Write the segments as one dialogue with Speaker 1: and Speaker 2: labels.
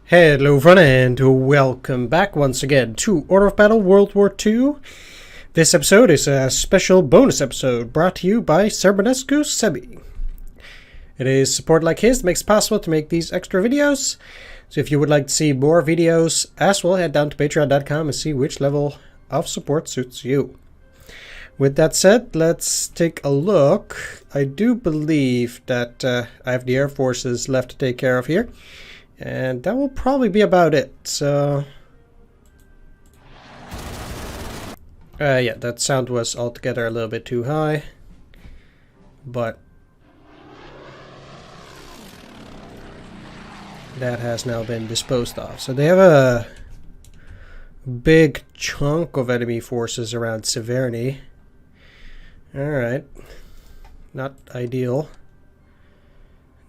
Speaker 1: Hello everyone and welcome back once again to Order of Battle World War II. This episode is a special bonus episode brought to you by Serbanescu Sebi. It is support like his that makes it possible to make these extra videos. So if you would like to see more videos as well, head down to patreon.com and see which level of support suits you. With that said, let's take a look. I do believe that I have the Air Forces left to take care of here. And that will probably be about it, so... yeah, that sound was altogether a little bit too high. But... that has now been disposed of. So they have a big chunk of enemy forces around Severny. Alright. Not ideal.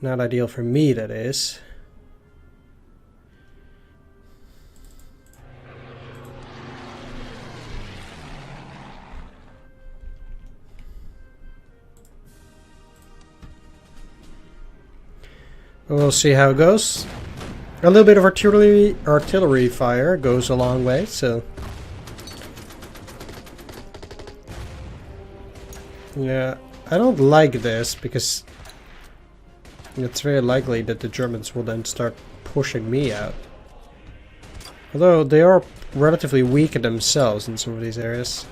Speaker 1: Not ideal for me, that is. We'll see how it goes. A little bit of artillery fire goes a long way, so... yeah, I don't like this because it's very likely that the Germans will then start pushing me out. Although they are relatively weak themselves in some of these areas.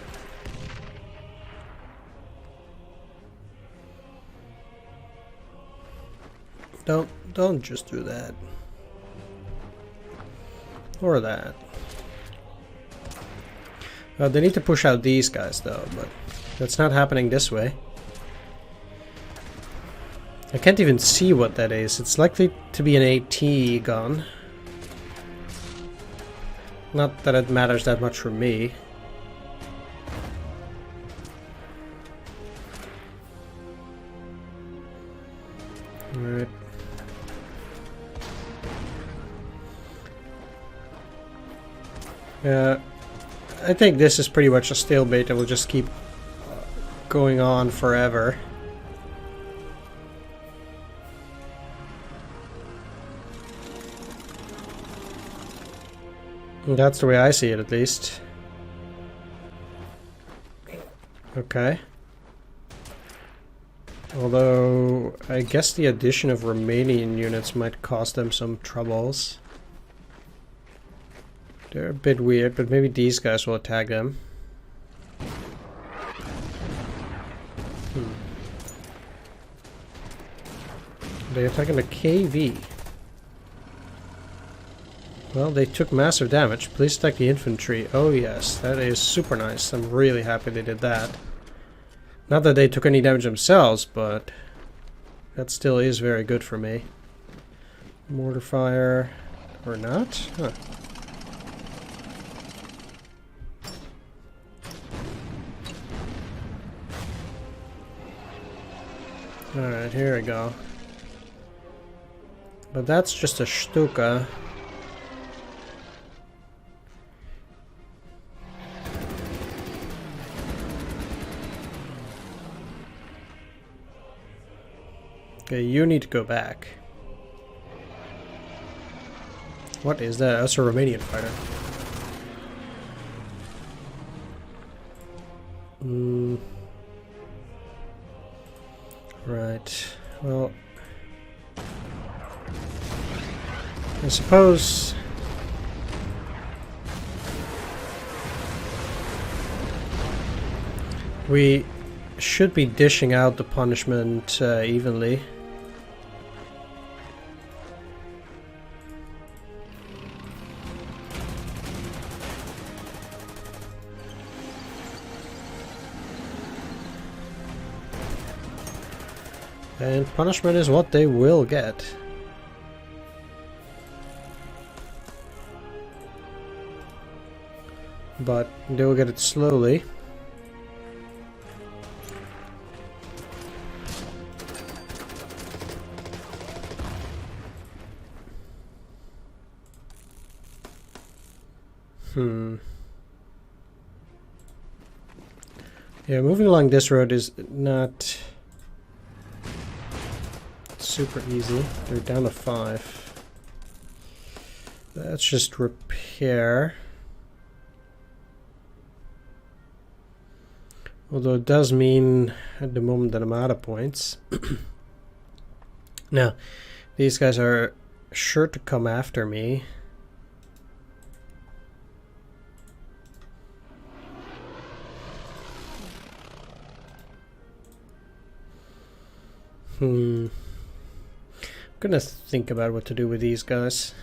Speaker 1: Don't just do that. Or that. They need to push out these guys though, but that's not happening this way. I can't even see what that is. It's likely to be an AT gun. Not that it matters that much for me. Alright. I think this is pretty much a stalemate that will just keep going on forever. That's the way I see it, at least. Okay. Although, I guess the addition of Romanian units might cause them some troubles. They're a bit weird, but maybe these guys will attack them. They're attacking the KV. Well, they took massive damage. Please attack the infantry. Oh yes, that is super nice. I'm really happy they did that. Not that they took any damage themselves, but that still is very good for me. Mortar fire, or not? Huh. Alright, here we go. But that's just a Stuka. Okay, you need to go back. What is that? That's a Romanian fighter. Right. Well, I suppose we should be dishing out the punishment evenly. And punishment is what they will get. But they will get it slowly. Yeah, moving along this road is not super easy. They're down to 5. Let's just repair. Although it does mean at the moment that I'm out of points. Now, these guys are sure to come after me. I'm gonna think about what to do with these guys.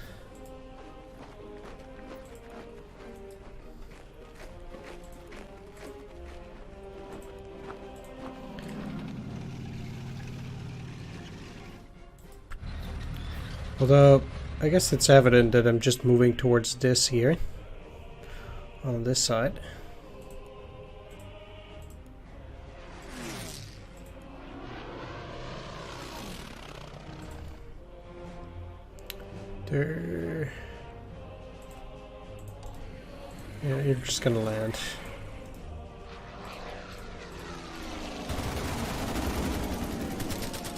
Speaker 1: Although, I guess it's evident that I'm just moving towards this here. On this side. There. Yeah, you're just gonna land.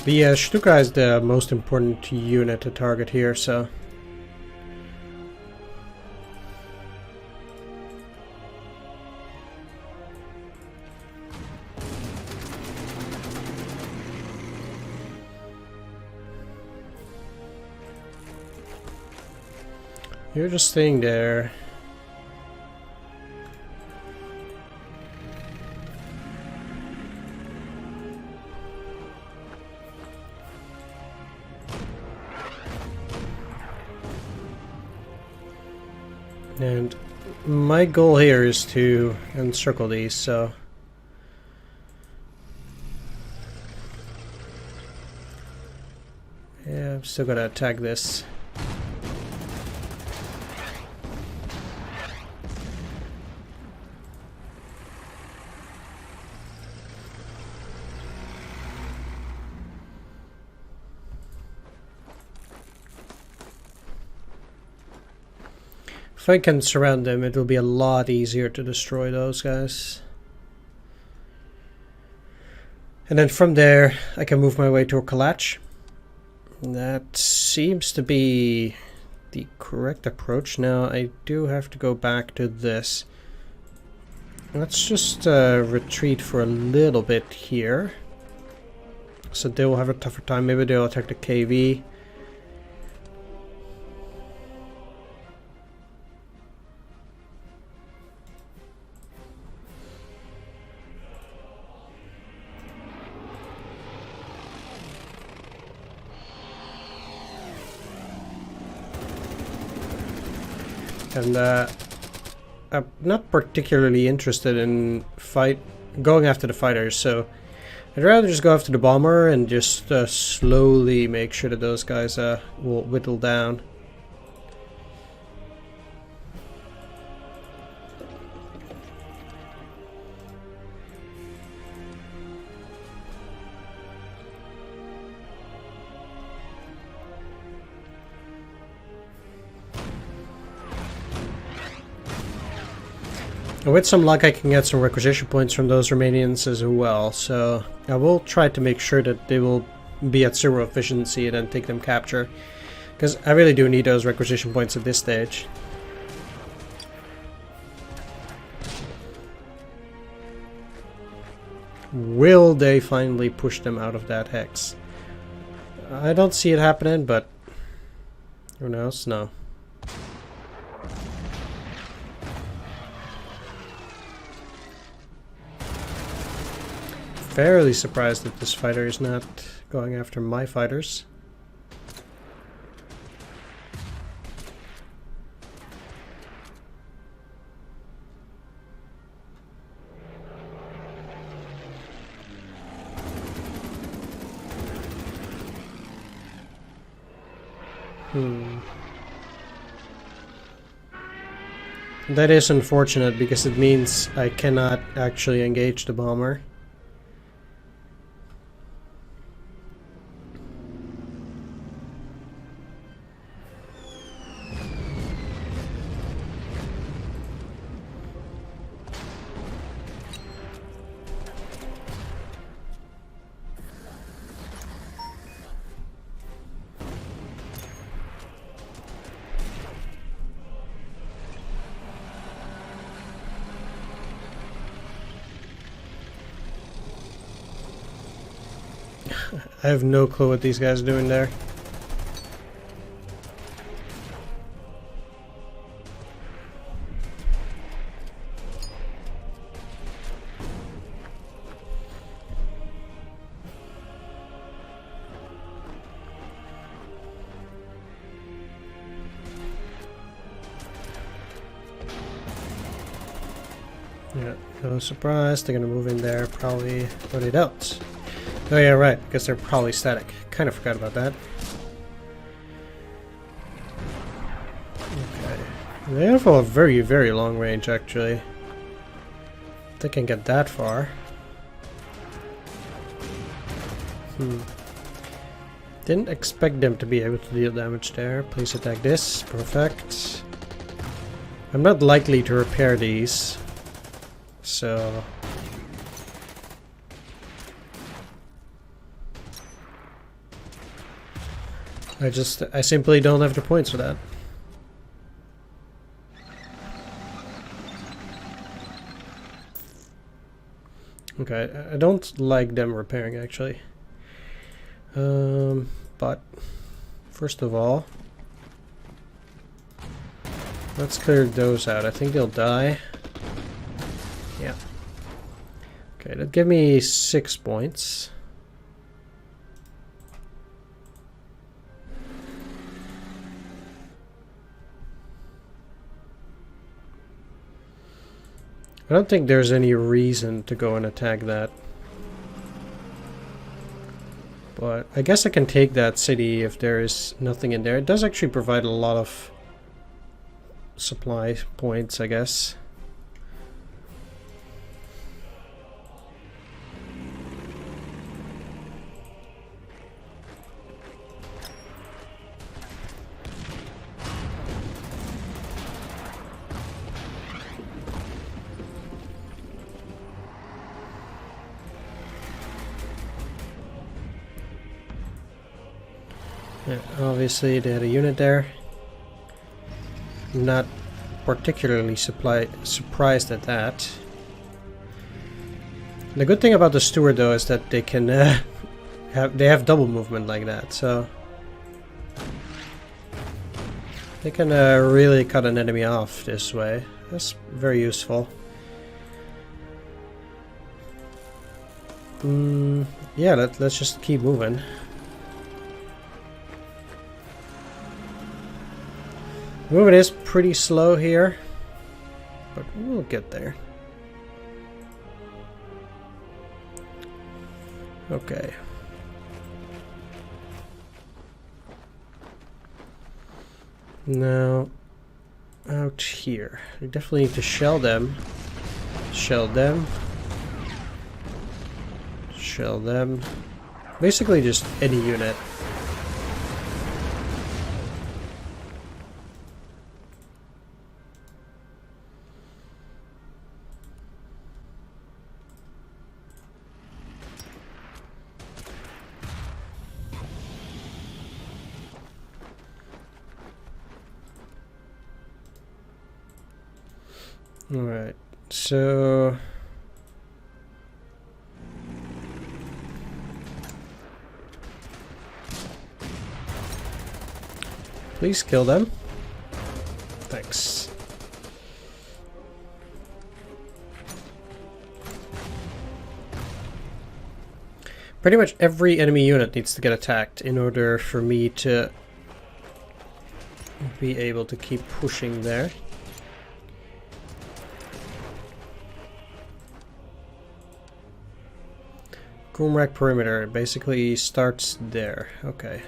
Speaker 1: The Stuka is the most important unit to target here, so... You're just staying there. And my goal here is to encircle these, so... Yeah, I'm still gonna attack this. If I can surround them, it will be a lot easier to destroy those guys. And then from there, I can move my way to a Kalach. That seems to be the correct approach. Now, I do have to go back to this. Let's just retreat for a little bit here. So they will have a tougher time. Maybe they'll attack the KV. And I'm not particularly interested in going after the fighters, so I'd rather just go after the bomber and just slowly make sure that those guys will whittle down. And with some luck I can get some requisition points from those Romanians as well, so I will try to make sure that they will be at 0 efficiency and then take them capture. Because I really do need those requisition points at this stage. Will they finally push them out of that hex? I don't see it happening, but who knows? No. Fairly surprised that this fighter is not going after my fighters. That is unfortunate because it means I cannot actually engage the bomber. I have no clue what these guys are doing there. Yeah, no surprise, they're gonna move in there, probably, but they don't. Oh yeah, right, because they're probably static. Kind of forgot about that. Okay. They have a very, very long range, actually. If they can get that far. Didn't expect them to be able to deal damage there. Please attack this. Perfect. I'm not likely to repair these. So... I simply don't have the points for that. Okay, I don't like them repairing actually. But first of all, let's clear those out. I think they'll die. Yeah. Okay, that give me 6 points. I don't think there's any reason to go and attack that. But I guess I can take that city if there is nothing in there. It does actually provide a lot of supply points, I guess. Yeah, obviously they had a unit there. Not particularly surprised at that. The good thing about the steward though is that they can have double movement like that, so they can really cut an enemy off this way. That's very useful. Yeah, let's just keep moving. Movement is pretty slow here, but we'll get there. Okay. Now, out here. We definitely need to shell them. Shell them. Shell them. Basically just any unit. Alright, so... please kill them. Thanks. Pretty much every enemy unit needs to get attacked in order for me to be able to keep pushing there. Kumrak perimeter basically starts there. Okay.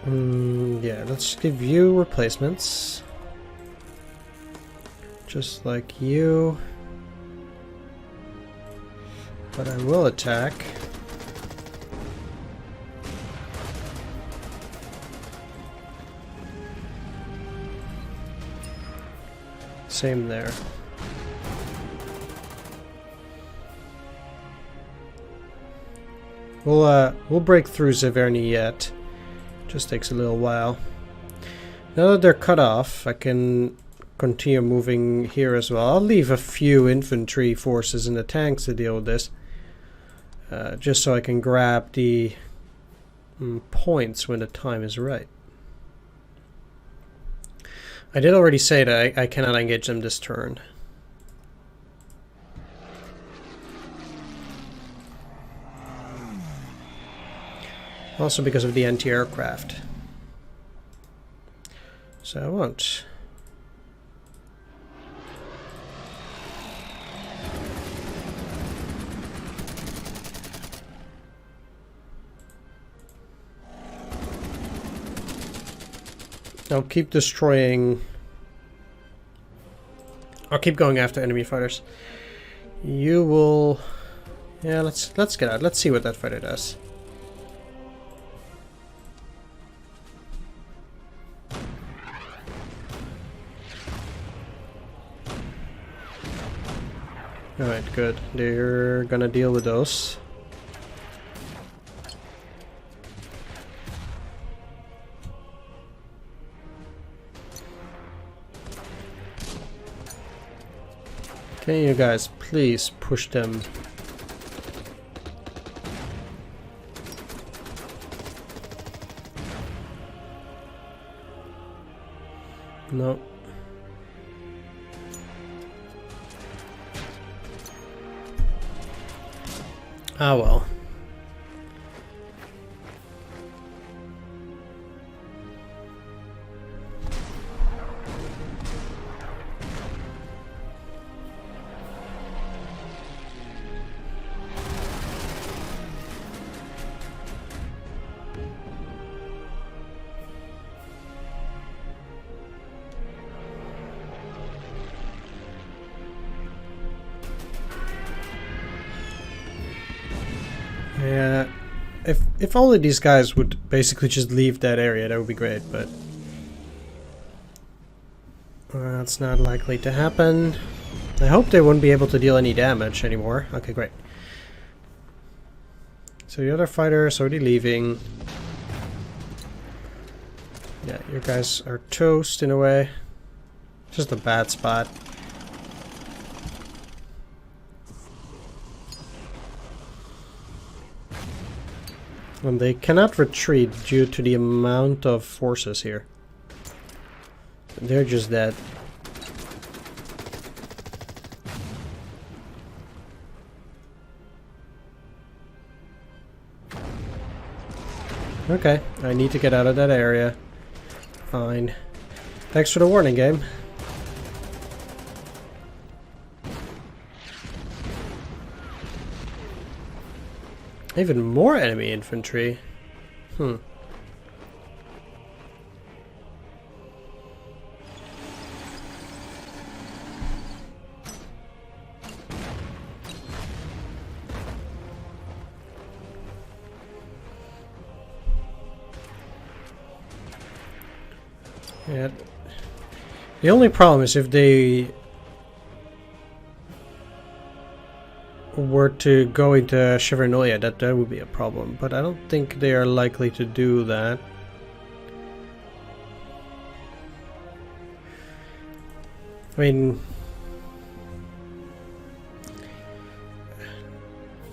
Speaker 1: Yeah, let's give you replacements. Just like you. But I will attack. Same there. We'll break through Severny yet. Just takes a little while. Now that they're cut off, I can continue moving here as well. I'll leave a few infantry forces in the tanks to deal with this. Just so I can grab the points when the time is right. I did already say that I cannot engage them this turn. Also because of the anti-aircraft. So I won't. I'll keep destroying. I'll keep going after enemy fighters. You will. Yeah, let's get out. Let's see what that fighter does. Alright, good. They're gonna deal with those. Can you guys please push them? No. Ah well. Yeah, if only these guys would basically just leave that area, that would be great, but that's not likely to happen. I hope they won't be able to deal any damage anymore. Okay, great. So the other fighter is already leaving. Yeah, you guys are toast in a way. Just a bad spot. And they cannot retreat due to the amount of forces here. They're just dead. Okay, I need to get out of that area. Fine. Thanks for the warning, game. Even more enemy infantry. Hmm. Yeah. The only problem is if they were to go into Chevernoya, that would be a problem. But I don't think they are likely to do that. I mean,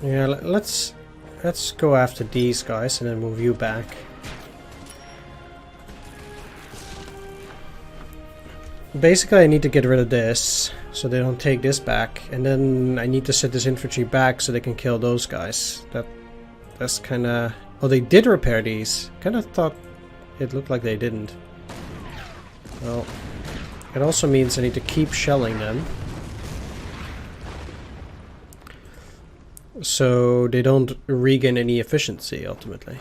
Speaker 1: yeah, let's go after these guys and then move you back. Basically, I need to get rid of this so they don't take this back, and then I need to set this infantry back so they can kill those guys. That's kind of... Oh, they did repair these. Kind of thought it looked like they didn't. Well, it also means I need to keep shelling them so they don't regain any efficiency ultimately.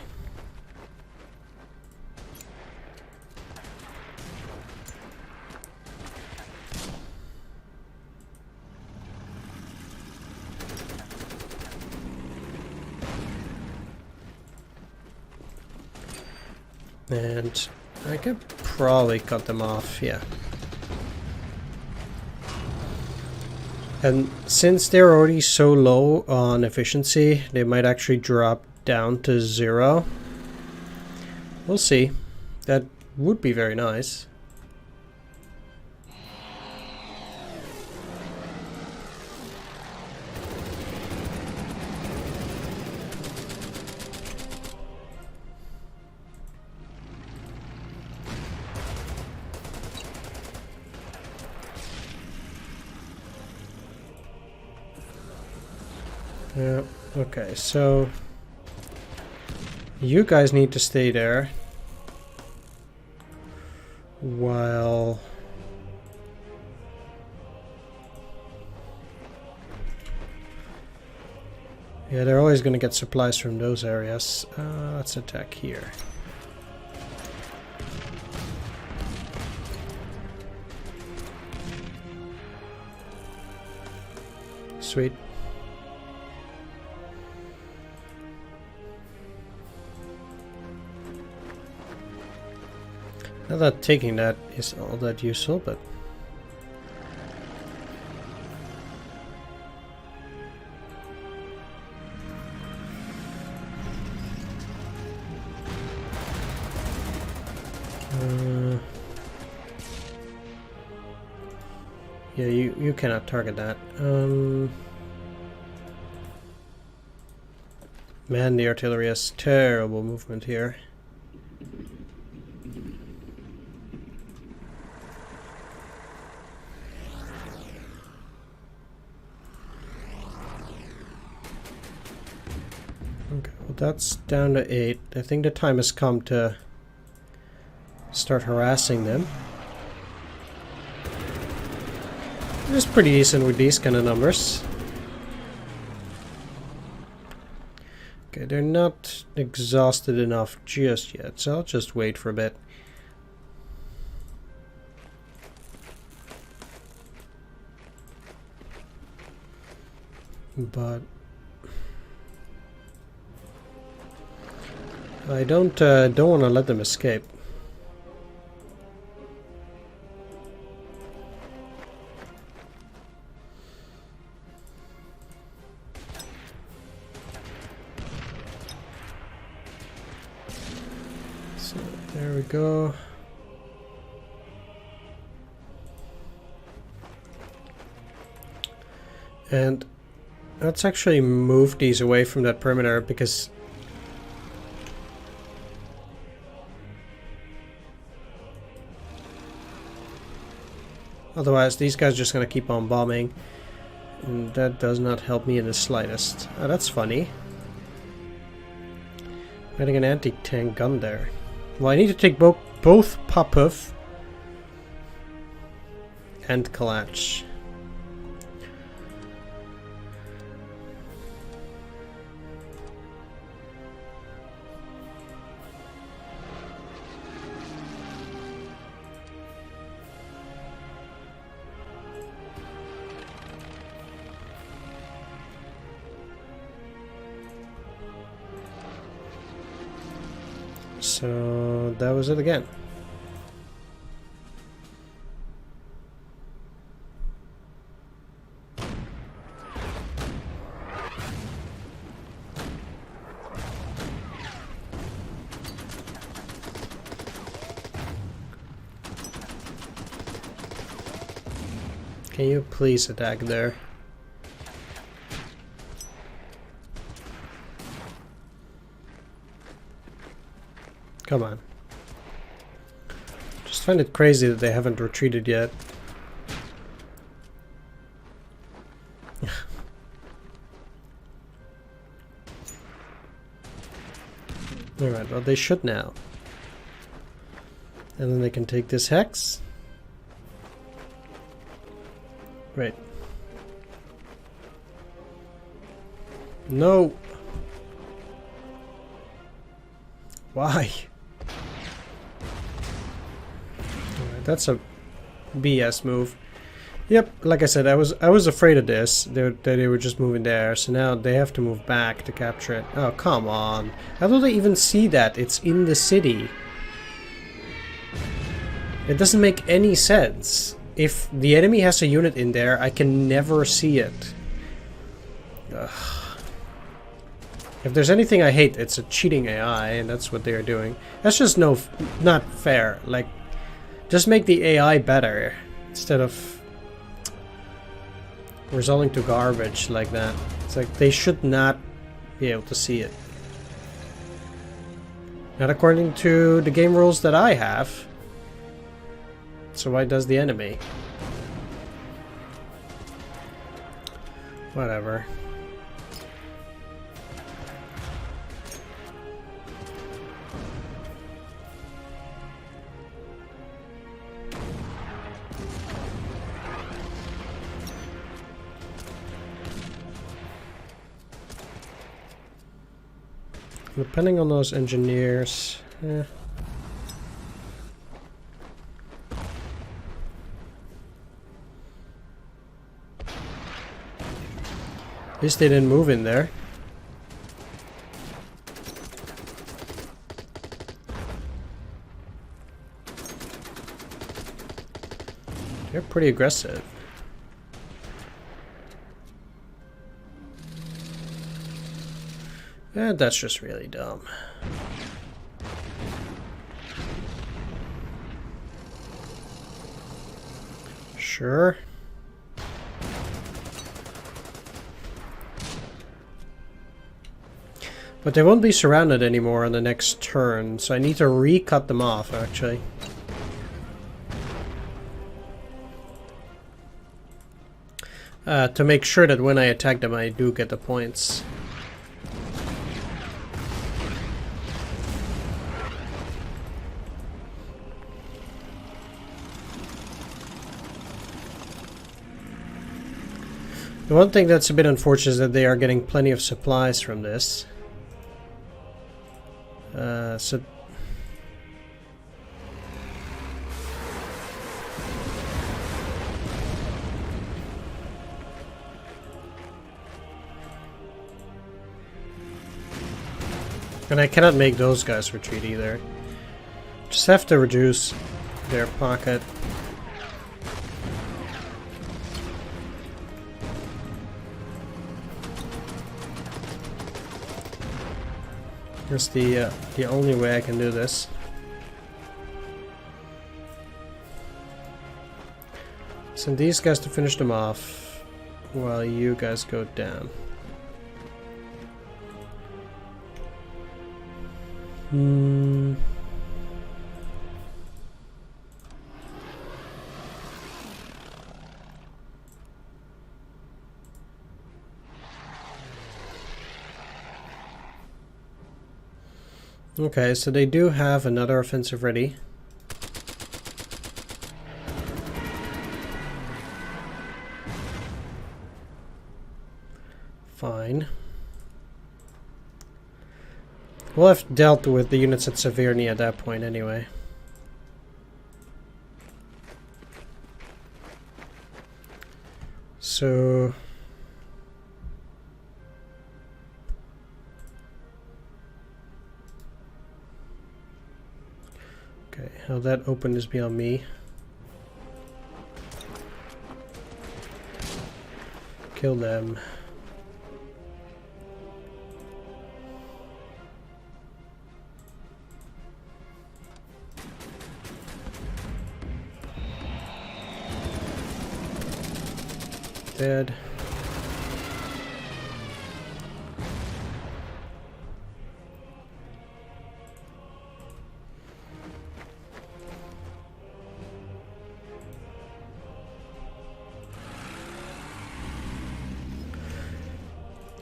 Speaker 1: And I could probably cut them off, yeah. And since they're already so low on efficiency, they might actually drop down to 0. We'll see. That would be very nice. Yeah, okay, so you guys need to stay there while yeah, they're always going to get supplies from those areas. Let's attack here. Sweet. Not that taking that is all that useful, but yeah, you cannot target that. Man, the artillery has terrible movement here. Okay, well that's down to 8. I think the time has come to start harassing them. It's pretty decent with these kind of numbers. Okay, they're not exhausted enough just yet, so I'll just wait for a bit. But I don't want to let them escape. So there we go. And let's actually move these away from that perimeter, because otherwise these guys are just going to keep on bombing, and that does not help me in the slightest. Oh, that's funny. Getting an anti-tank gun there. Well, I need to take both Popov and Kalach. So that was it again. Can you please attack there? Come on. Just find it crazy that they haven't retreated yet. Alright, well they should now. And then they can take this hex. Great. No! Why? That's a BS move. Yep, like I said, I was afraid of this. That they were just moving there, so now they have to move back to capture it. Oh, come on. How do they even see that? It's in the city. It doesn't make any sense. If the enemy has a unit in there, I can never see it. Ugh. If there's anything I hate, it's a cheating AI, and that's what they're doing. That's just not fair. Like, just make the AI better instead of resolving to garbage like that. It's like they should not be able to see it. Not according to the game rules that I have. So why does the enemy? Whatever. Depending on those engineers, At least they didn't move in there. They're pretty aggressive. And that's just really dumb. Sure. But they won't be surrounded anymore on the next turn, so I need to re-cut them off, actually. To make sure that when I attack them, I do get the points. The one thing that's a bit unfortunate is that they are getting plenty of supplies from this. So and I cannot make those guys retreat either. Just have to reduce their pocket. Here's the only way I can do this. Send these guys to finish them off while you guys go down. Okay, so they do have another offensive ready. Fine. We'll have dealt with the units at Severny at that point anyway. So... okay, how that opened is beyond me. Kill them. Dead.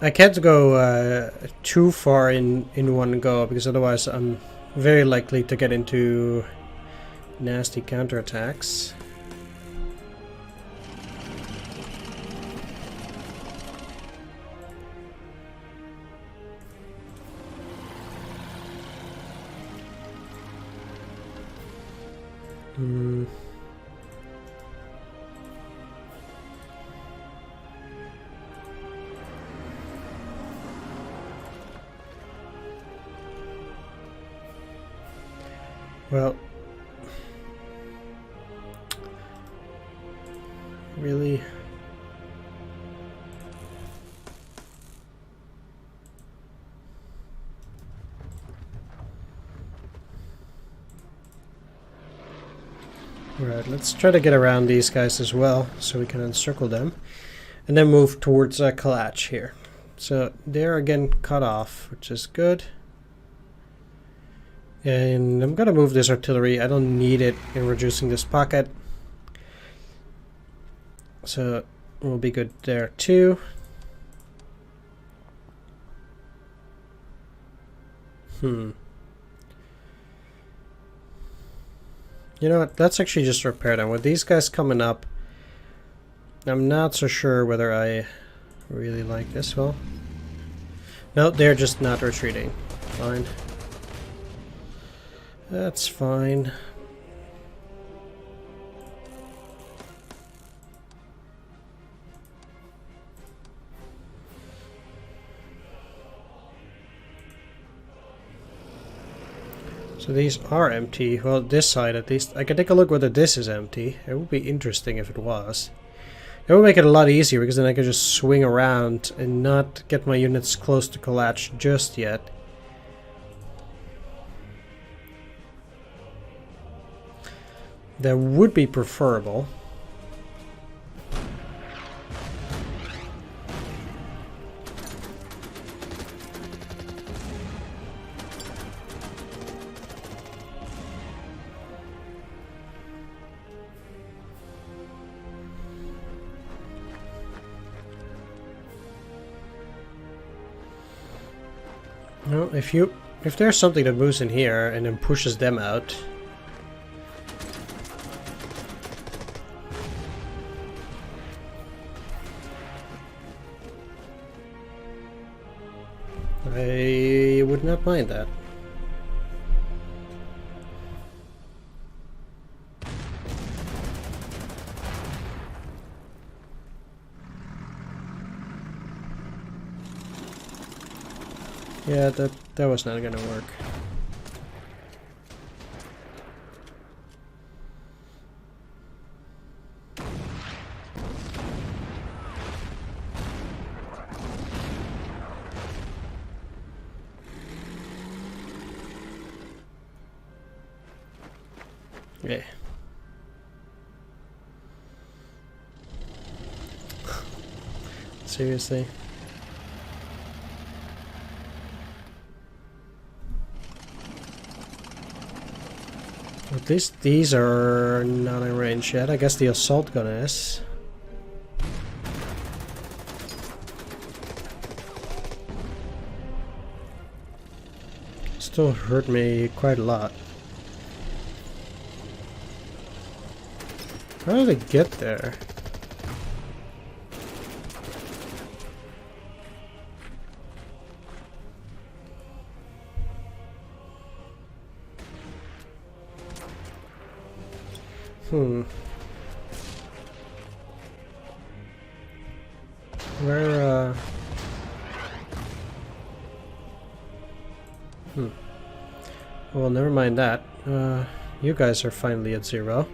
Speaker 1: I can't go too far in one go, because otherwise I'm very likely to get into nasty counterattacks. Well, really? Right, let's try to get around these guys as well, so we can encircle them. And then move towards Kalach here. So they're again cut off, which is good. And I'm gonna move this artillery. I don't need it in reducing this pocket. So we'll be good there too. You know what, let's actually just repair them. With these guys coming up, I'm not so sure whether I really like this. Well, no, they're just not retreating. Fine. That's fine. So these are empty. Well, this side at least. I can take a look whether this is empty. It would be interesting if it was. It would make it a lot easier because then I could just swing around and not get my units close to Kalach just yet. That would be preferable. No, if there's something that moves in here and then pushes them out. I would not mind that. Yeah, that was not gonna work. Yeah. Seriously? At least these are not in range yet. I guess the assault gun is. Still hurt me quite a lot. How did I get there? Where, Well, never mind that. You guys are finally at 0.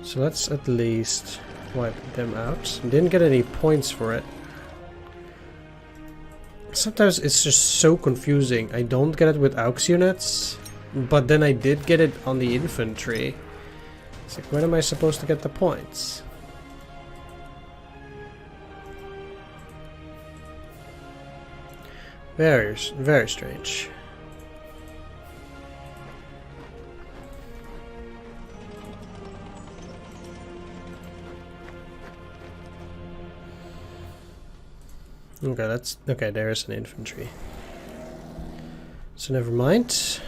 Speaker 1: So let's at least wipe them out. Didn't get any points for it. Sometimes it's just so confusing. I don't get it with AUX units, but then I did get it on the infantry. It's like, when am I supposed to get the points? Very, very strange. Okay, that's okay. There is an infantry, so never mind.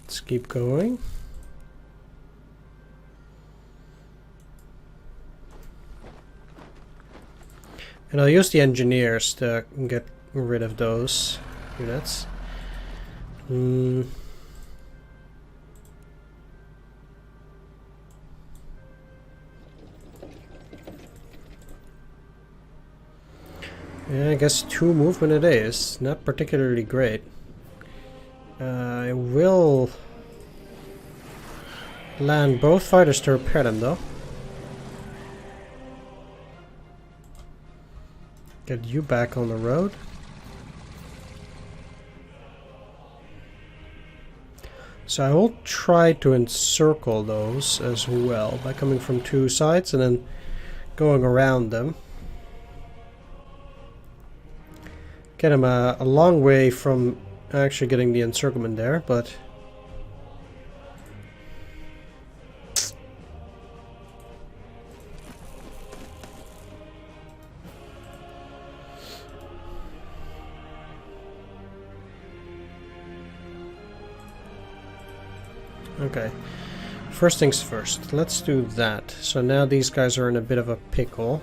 Speaker 1: Let's keep going. And I'll use the engineers to get rid of those units. Yeah, I guess 2 movement a day is not particularly great. I will land both fighters to repair them though. Get you back on the road. So I will try to encircle those as well by coming from two sides and then going around them. Get him a long way from actually getting the encirclement there, but... Okay, first things first, let's do that. So now these guys are in a bit of a pickle.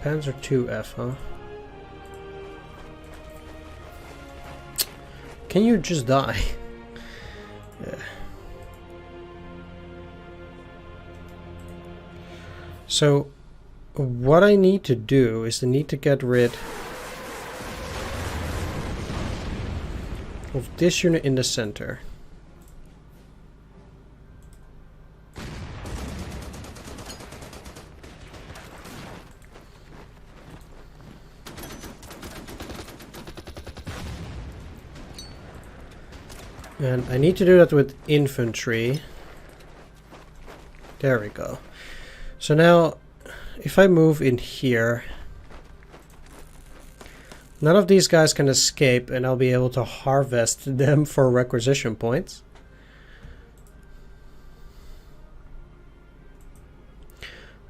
Speaker 1: Panzer 2F, huh? Can you just die? Yeah. So, what I need to do is I need to get rid of this unit in the center. And I need to do that with infantry. There we go. So now, if I move in here, none of these guys can escape and I'll be able to harvest them for requisition points.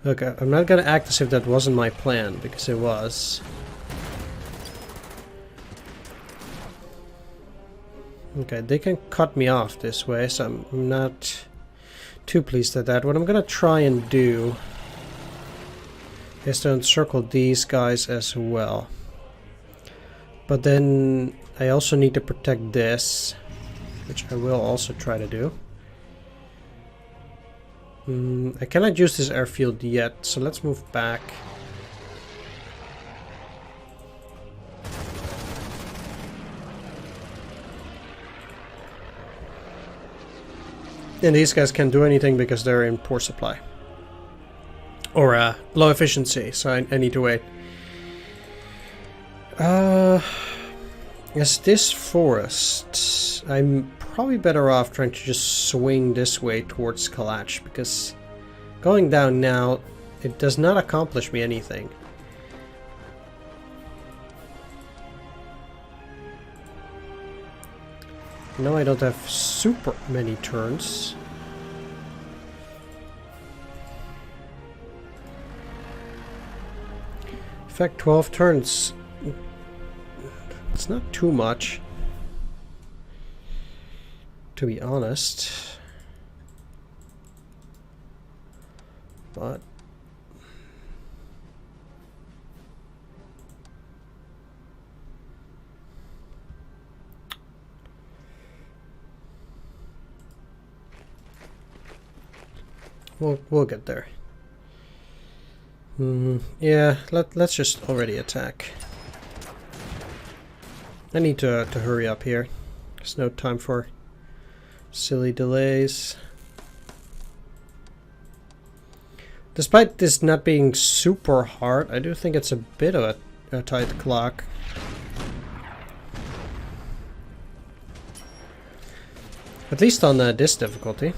Speaker 1: Okay, I'm not gonna act as if that wasn't my plan, because it was. Okay, they can cut me off this way, so I'm not too pleased at that. What I'm gonna try and do is to encircle these guys as well. But then I also need to protect this, which I will also try to do. I cannot use this airfield yet, so let's move back. And these guys can't do anything because they're in poor supply. Or low efficiency, so I need to wait. Is this forest? I'm probably better off trying to just swing this way towards Kalach, because going down now, it does not accomplish me anything. No, I don't have super many turns. In fact, 12 turns. It's not too much, to be honest. But we'll get there. Yeah, let's just already attack. I need to hurry up here. There's no time for silly delays. Despite this not being super hard, I do think it's a bit of a tight clock. At least on this difficulty.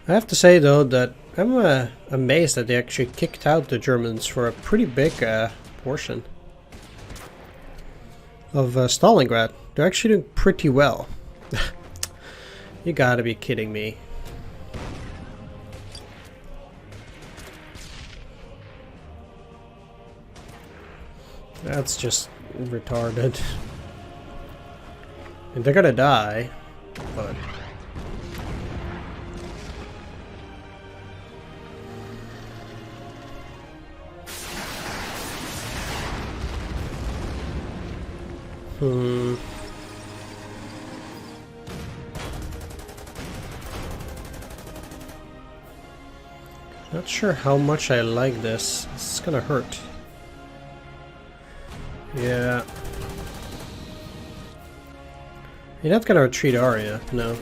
Speaker 1: I have to say though that I'm amazed that they actually kicked out the Germans for a pretty big portion of Stalingrad. They're actually doing pretty well. You gotta be kidding me. That's just retarded. And they're gonna die, but... Not sure how much I like this. It's gonna hurt. Yeah. You're not gonna retreat, are you? No.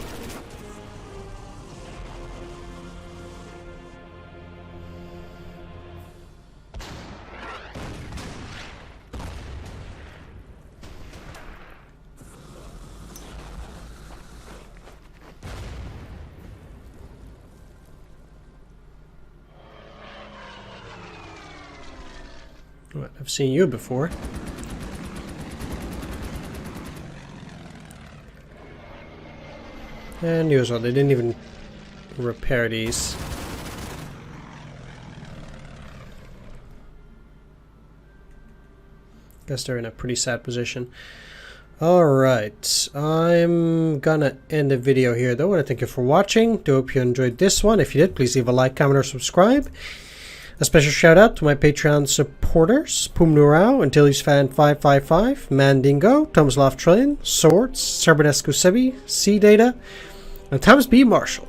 Speaker 1: What? I've seen you before. And you as well. They didn't even repair these. Guess they're in a pretty sad position. Alright, I'm gonna end the video here though. I want to thank you for watching. Do hope you enjoyed this one. If you did, please leave a like, comment, or subscribe. A special shout out to my Patreon supporters: Pumnurao, Antilles Fan 555, Mandingo, Tomslav Trillion, Swords, Serbanescu Sebi, C Data, and Thomas B. Marshall.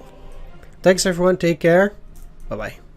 Speaker 1: Thanks everyone, take care. Bye bye.